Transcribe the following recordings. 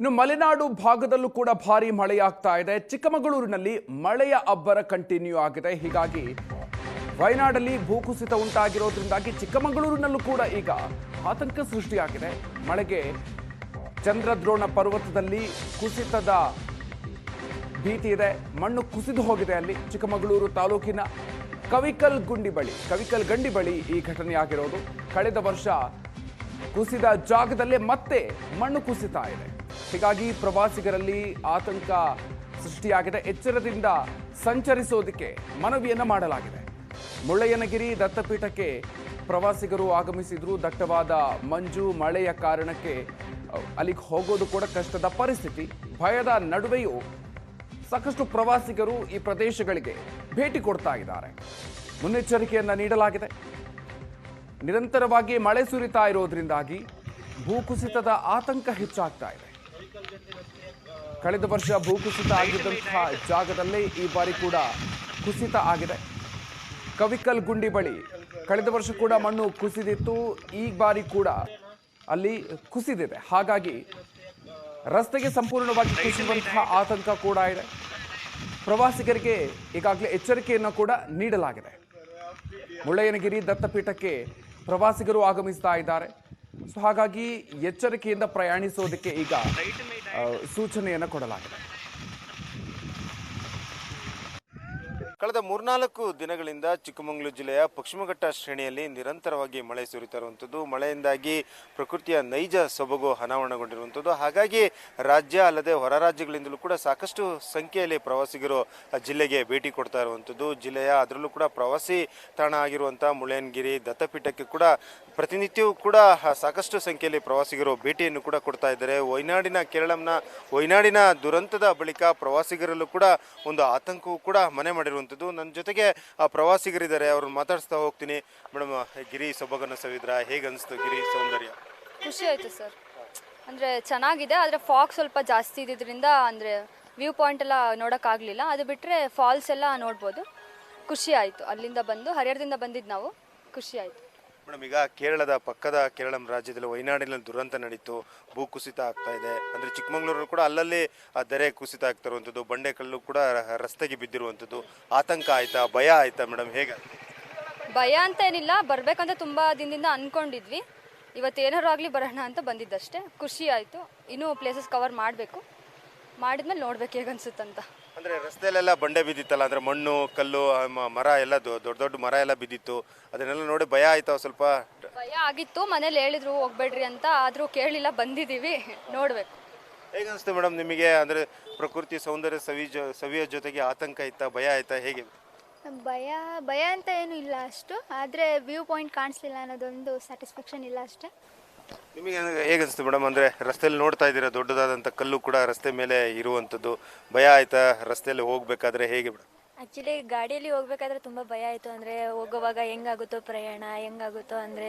ಇನ್ನು ಮಲೆನಾಡು ಭಾಗದಲ್ಲೂ ಕೂಡ ಭಾರಿ ಮಳೆಯಾಗ್ತಾ ಇದೆ. ಚಿಕ್ಕಮಗಳೂರಿನಲ್ಲಿ ಮಳೆಯ ಅಬ್ಬರ ಕಂಟಿನ್ಯೂ ಆಗಿದೆ. ಹೀಗಾಗಿ ವಯನಾಡಲ್ಲಿ ಭೂಕುಸಿತ ಉಂಟಾಗಿರೋದ್ರಿಂದಾಗಿ ಚಿಕ್ಕಮಗಳೂರಿನಲ್ಲೂ ಕೂಡ ಈಗ ಆತಂಕ ಸೃಷ್ಟಿಯಾಗಿದೆ. ಮಳೆಗೆ ಚಂದ್ರದ್ರೋಣ ಪರ್ವತದಲ್ಲಿ ಕುಸಿತದ ಭೀತಿ ಇದೆ. ಮಣ್ಣು ಕುಸಿದು ಹೋಗಿದೆ. ಅಲ್ಲಿ ಚಿಕ್ಕಮಗಳೂರು ತಾಲೂಕಿನ ಕವಿಕಲ್ ಗಂಡಿ ಬಳಿ ಈ ಘಟನೆಯಾಗಿರೋದು. ಕಳೆದ ವರ್ಷ ಕುಸಿದ ಜಾಗದಲ್ಲೇ ಮತ್ತೆ ಮಣ್ಣು ಕುಸಿತಾ ಇದೆ. ಹೀಗಾಗಿ ಪ್ರವಾಸಿಗರಲ್ಲಿ ಆತಂಕ ಸೃಷ್ಟಿಯಾಗಿದೆ. ಎಚ್ಚರದಿಂದ ಸಂಚರಿಸೋದಕ್ಕೆ ಮನವಿಯನ್ನ ಮಾಡಲಾಗಿದೆ. ಮುಳ್ಳಯ್ಯನಗಿರಿ ದತ್ತಪೀಠಕ್ಕೆ ಪ್ರವಾಸಿಗರು ಆಗಮಿಸಿದ್ರು. ದಟ್ಟವಾದ ಮಂಜು ಮಳೆಯ ಕಾರಣಕ್ಕೆ ಅಲ್ಲಿಗೆ ಹೋಗೋದು ಕೂಡ ಕಷ್ಟದ ಪರಿಸ್ಥಿತಿ. ಭಯದ ನಡುವೆಯೂ ಸಾಕಷ್ಟು ಪ್ರವಾಸಿಗರು ಈ ಪ್ರದೇಶಗಳಿಗೆ ಭೇಟಿ ಕೊಡ್ತಾ ಇದ್ದಾರೆ. ಮುನ್ನೆಚ್ಚರಿಕೆಯನ್ನ ನೀಡಲಾಗಿದೆ. ನಿರಂತರವಾಗಿ ಮಳೆ ಸುರಿತಾ ಇರೋದ್ರಿಂದಾಗಿ ಭೂಕುಸಿತದ ಆತಂಕ ಹೆಚ್ಚಾಗ್ತಾ ಇದೆ. ಕಳೆದ ವರ್ಷ ಭೂಕುಸಿತ ಆಗಿದ್ದಂತಹ ಜಾಗದಲ್ಲೇ ಈ ಬಾರಿ ಕೂಡ ಕುಸಿತ ಆಗಿದೆ. ಕವಿಕಲ್ ಗುಂಡಿ ಬಳಿ ಕಳೆದ ವರ್ಷ ಕೂಡ ಮಣ್ಣು ಕುಸಿದಿತ್ತು. ಈ ಬಾರಿ ಕೂಡ ಅಲ್ಲಿ ಕುಸಿದಿದೆ. ಹಾಗಾಗಿ ರಸ್ತೆಗೆ ಸಂಪೂರ್ಣವಾಗಿ ಕುಸಿಯುವಂತಹ ಆತಂಕ ಕೂಡ ಇದೆ. ಪ್ರವಾಸಿಗರಿಗೆ ಈಗಾಗಲೇ ಎಚ್ಚರಿಕೆಯನ್ನು ಕೂಡ ನೀಡಲಾಗಿದೆ. ಮುಳ್ಳಯ್ಯನಗಿರಿ ದತ್ತಪೀಠಕ್ಕೆ ಪ್ರವಾಸಿಗರು ಆಗಮಿಸ್ತಾ ಇದ್ದಾರೆ. ಸೊ ಹಾಗಾಗಿ ಎಚ್ಚರಿಕೆಯಿಂದ ಪ್ರಯಾಣಿಸೋದಕ್ಕೆ ಈಗ ಸೂಚನೆಯನ್ನು ಕೊಡಲಾಗಿದೆ. ಕಳೆದ 3-4 ದಿನಗಳಿಂದ ಚಿಕ್ಕಮಗಳೂರು ಜಿಲ್ಲೆಯ ಪಶ್ಚಿಮಘಟ್ಟ ಶ್ರೇಣಿಯಲ್ಲಿ ನಿರಂತರವಾಗಿ ಮಳೆ ಸುರಿತಾ ಇರುವಂಥದ್ದು. ಮಳೆಯಿಂದಾಗಿ ಪ್ರಕೃತಿಯ ನೈಜ ಸೊಬಗು ಅನಾವರಣಗೊಂಡಿರುವಂಥದ್ದು. ಹಾಗಾಗಿ ರಾಜ್ಯ ಅಲ್ಲದೆ ಹೊರ ರಾಜ್ಯಗಳಿಂದಲೂ ಕೂಡ ಸಾಕಷ್ಟು ಸಂಖ್ಯೆಯಲ್ಲಿ ಪ್ರವಾಸಿಗರು ಜಿಲ್ಲೆಗೆ ಭೇಟಿ ಕೊಡ್ತಾ ಇರುವಂಥದ್ದು. ಜಿಲ್ಲೆಯ ಅದರಲ್ಲೂ ಕೂಡ ಪ್ರವಾಸಿ ತಾಣ ಆಗಿರುವಂಥ ಮುಳ್ಳಯ್ಯನಗಿರಿ ದತ್ತಪೀಠಕ್ಕೆ ಕೂಡ ಪ್ರತಿನಿತ್ಯವೂ ಕೂಡ ಸಾಕಷ್ಟು ಸಂಖ್ಯೆಯಲ್ಲಿ ಪ್ರವಾಸಿಗರು ಭೇಟಿಯನ್ನು ಕೂಡ ಕೊಡ್ತಾ ಇದ್ದಾರೆ. ವಯನಾಡಿನ ದುರಂತದ ಬಳಿಕ ಪ್ರವಾಸಿಗರಲ್ಲೂ ಕೂಡ ಒಂದು ಆತಂಕವೂ ಕೂಡ ಮನೆ ಮಾಡಿರುವಂಥದ್ದು. ನನ್ನ ಜೊತೆಗೆ ಪ್ರವಾಸಿಗರಿದ್ದಾರೆ, ಅವ್ರನ್ನ ಮಾತಾಡಿಸ್ತಾ ಹೋಗ್ತೀನಿ. ಮೇಡಮ್, ಗಿರಿ ಸೊಬಗನ್ನು ಸವಿದ್ರ, ಹೇಗೆ ಅನಿಸ್ತು ಗಿರಿ ಸೌಂದರ್ಯ? ಖುಷಿ ಆಯಿತು ಸರ್. ಅಂದರೆ ಚೆನ್ನಾಗಿದೆ, ಆದರೆ ಫಾಗ್ ಸ್ವಲ್ಪ ಜಾಸ್ತಿ ಇದ್ದಿದ್ದರಿಂದ ಅಂದರೆ ವ್ಯೂ ಪಾಯಿಂಟ್ ಎಲ್ಲ ನೋಡೋಕ್ಕಾಗಲಿಲ್ಲ. ಅದು ಬಿಟ್ಟರೆ ಫಾಲ್ಸ್ ಎಲ್ಲ ನೋಡ್ಬೋದು. ಖುಷಿ ಆಯಿತು. ಅಲ್ಲಿಂದ ಬಂದು ಹರಿಹರದಿಂದ ಬಂದಿದ್ದು ನಾವು. ಖುಷಿ ಆಯಿತು ಮೇಡಮ್. ಈಗ ಕೇರಳದ ಪಕ್ಕದ ಕೇರಳ ರಾಜ್ಯದಲ್ಲಿ ವಯನಾಡಿನಲ್ಲಿ ದುರಂತ ನಡೀತು, ಭೂಕುಸಿತ ಆಗ್ತಾ ಇದೆ. ಅಂದರೆ ಚಿಕ್ಕಮಗಳೂರು ಕೂಡ ಅಲ್ಲಲ್ಲಿ ದರೆ ಕುಸಿತ ಆಗ್ತಾ ಇರುವಂಥದ್ದು, ಬಂಡೆಕಲ್ಲು ಕೂಡ ರಸ್ತೆಗೆ ಬಿದ್ದಿರುವಂಥದ್ದು. ಆತಂಕ ಆಯ್ತಾ, ಭಯ ಆಯ್ತಾ ಮೇಡಮ್? ಹೇಗೆ? ಭಯ ಅಂತ ಏನಿಲ್ಲ, ಬರಬೇಕಂತ ತುಂಬ ದಿನದಿಂದ ಅಂದ್ಕೊಂಡಿದ್ವಿ. ಇವತ್ತೇನಾರು ಆಗಲಿ ಬರೋಣ ಅಂತ ಬಂದಿದ್ದಷ್ಟೇ. ಖುಷಿ ಆಯಿತು. ಇನ್ನೂ ಪ್ಲೇಸಸ್ ಕವರ್ ಮಾಡಬೇಕು. ಮಾಡಿದ್ಮೇಲೆ ನೋಡ್ಬೇಕು ಹೇಗನ್ಸುತ್ತಂತ. ಅಂದರೆ ರಸ್ತೆಯಲ್ಲೆಲ್ಲ ಬಂಡೆ ಬಿದ್ದಿತ್ತಲ್ಲ, ಅಂದರೆ ಮಣ್ಣು ಕಲ್ಲು ಮರ ಎಲ್ಲ ದೊಡ್ಡ ಮರ ಎಲ್ಲ ಬಿದ್ದಿತ್ತು. ಅದನ್ನೆಲ್ಲ ನೋಡಿ ಭಯ ಆಯ್ತಾ? ಸ್ವಲ್ಪ ಭಯ ಆಗಿತ್ತು. ಮನೇಲಿ ಹೇಳಿದ್ರು ಹೋಗ್ಬೇಡ್ರಿ ಅಂತ, ಆದರೂ ಕೇಳಲಿಲ್ಲ. ಬಂದಿದ್ದೀವಿ, ನೋಡಬೇಕು. ಹೇಗನ್ನಿಸ್ತು ಮೇಡಮ್ ನಿಮಗೆ? ಅಂದರೆ ಪ್ರಕೃತಿ ಸೌಂದರ್ಯ ಸವಿಯ ಜೊತೆಗೆ ಆತಂಕ ಇತ್ತಾ, ಭಯ ಆಯ್ತಾ, ಹೇಗೆ? ಭಯ ಅಂತ ಏನು ಇಲ್ಲ ಅಷ್ಟು, ಆದರೆ ವ್ಯೂ ಪಾಯಿಂಟ್ ಕಾಣಿಸ್ಲಿಲ್ಲ ಅನ್ನೋದೊಂದು ಸ್ಯಾಟಿಸ್ಫ್ಯಾಕ್ಷನ್ ಇಲ್ಲ ಅಷ್ಟೇ. ನಿಮಗೆ ಹೇಗನ್ನಿಸ್ತು ಮೇಡಮ್? ಅಂದರೆ ರಸ್ತೆಯಲ್ಲಿ ನೋಡ್ತಾ ಇದ್ದೀರಾ ದೊಡ್ಡದಾದಂಥ ಕಲ್ಲು ಕೂಡ ರಸ್ತೆ ಮೇಲೆ ಇರುವಂಥದ್ದು. ಭಯ ಆಯ್ತಾ ರಸ್ತೆಯಲ್ಲಿ ಹೋಗ್ಬೇಕಾದ್ರೆ? ಹೇಗೆ ಮೇಡಮ್? ಆ್ಯಕ್ಚುಲಿ ಗಾಡಿಯಲ್ಲಿ ಹೋಗ್ಬೇಕಾದ್ರೆ ತುಂಬ ಭಯ ಆಯಿತು. ಅಂದರೆ ಹೋಗುವಾಗ ಹೆಂಗಾಗುತ್ತೋ ಪ್ರಯಾಣ, ಹೆಂಗಾಗುತ್ತೋ ಅಂದರೆ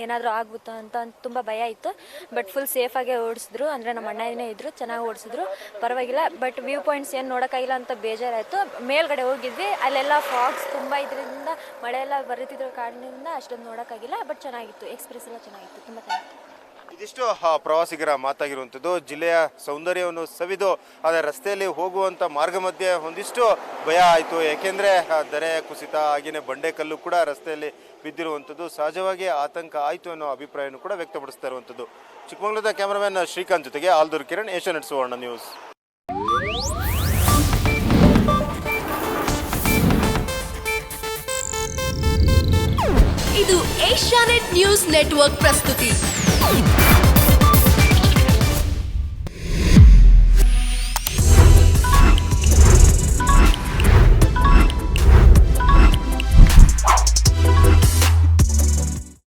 ಏನಾದರೂ ಆಗುತ್ತೋ ಅಂತ ತುಂಬ ಭಯ ಇತ್ತು. ಬಟ್ ಫುಲ್ ಸೇಫಾಗೆ ಓಡಿಸಿದ್ರು. ಅಂದರೆ ನಮ್ಮ ಅಣ್ಣನೇ ಇದ್ದರು, ಚೆನ್ನಾಗಿ ಓಡಿಸಿದ್ರು, ಪರವಾಗಿಲ್ಲ. ಬಟ್ ವ್ಯೂ ಪಾಯಿಂಟ್ಸ್ ಏನು ನೋಡೋಕ್ಕಾಗಿಲ್ಲ ಅಂತ ಬೇಜಾರಾಯಿತು. ಮೇಲ್ಗಡೆ ಹೋಗಿದ್ವಿ, ಅಲ್ಲೆಲ್ಲ ಫಾಗ್ಸ್ ತುಂಬ ಇದರಿಂದ ಮಳೆ ಎಲ್ಲ ಬರುತ್ತಿದ್ದ ಕಾರಣದಿಂದ ಅಷ್ಟೊಂದು ನೋಡೋಕ್ಕಾಗಿಲ್ಲ. ಬಟ್ ಚೆನ್ನಾಗಿತ್ತು, ಎಕ್ಸ್ಪ್ರೆಸ್ ಎಲ್ಲ ಚೆನ್ನಾಗಿತ್ತು, ತುಂಬ ಚೆನ್ನಾಗಿತ್ತು. ಇದಿಷ್ಟು ಪ್ರವಾಸಿಗರ ಮಾತಾಗಿರುವಂಥದ್ದು. ಜಿಲ್ಲೆಯ ಸೌಂದರ್ಯವನ್ನು ಸವಿದು ಆದರೆ ರಸ್ತೆಯಲ್ಲಿ ಹೋಗುವಂಥ ಮಾರ್ಗ ಮಧ್ಯೆ ಒಂದಿಷ್ಟು ಭಯ ಆಯಿತು. ಏಕೆಂದರೆ ದರೆ ಕುಸಿತ, ಹಾಗೆಯೇ ಬಂಡೆಕಲ್ಲು ಕೂಡ ರಸ್ತೆಯಲ್ಲಿ ಬಿದ್ದಿರುವಂಥದ್ದು. ಸಹಜವಾಗಿ ಆತಂಕ ಆಯಿತು ಅನ್ನೋ ಅಭಿಪ್ರಾಯವನ್ನು ಕೂಡ ವ್ಯಕ್ತಪಡಿಸ್ತಾ ಇರುವಂಥದ್ದು. ಚಿಕ್ಕಮಗಳೂರಿನ ಕ್ಯಾಮರಾಮನ್ ಶ್ರೀಕಾಂತ್ ಜೊತೆಗೆ ಆಲ್ದೂರು ಕಿರಣ್, ಏಷ್ಯಾನೆಟ್ ಸುವರ್ಣ ನ್ಯೂಸ್. ಇದು ಏಷ್ಯಾನೆಟ್ ನ್ಯೂಸ್ ನೆಟ್ವರ್ಕ್ ಪ್ರಸ್ತುತಿ.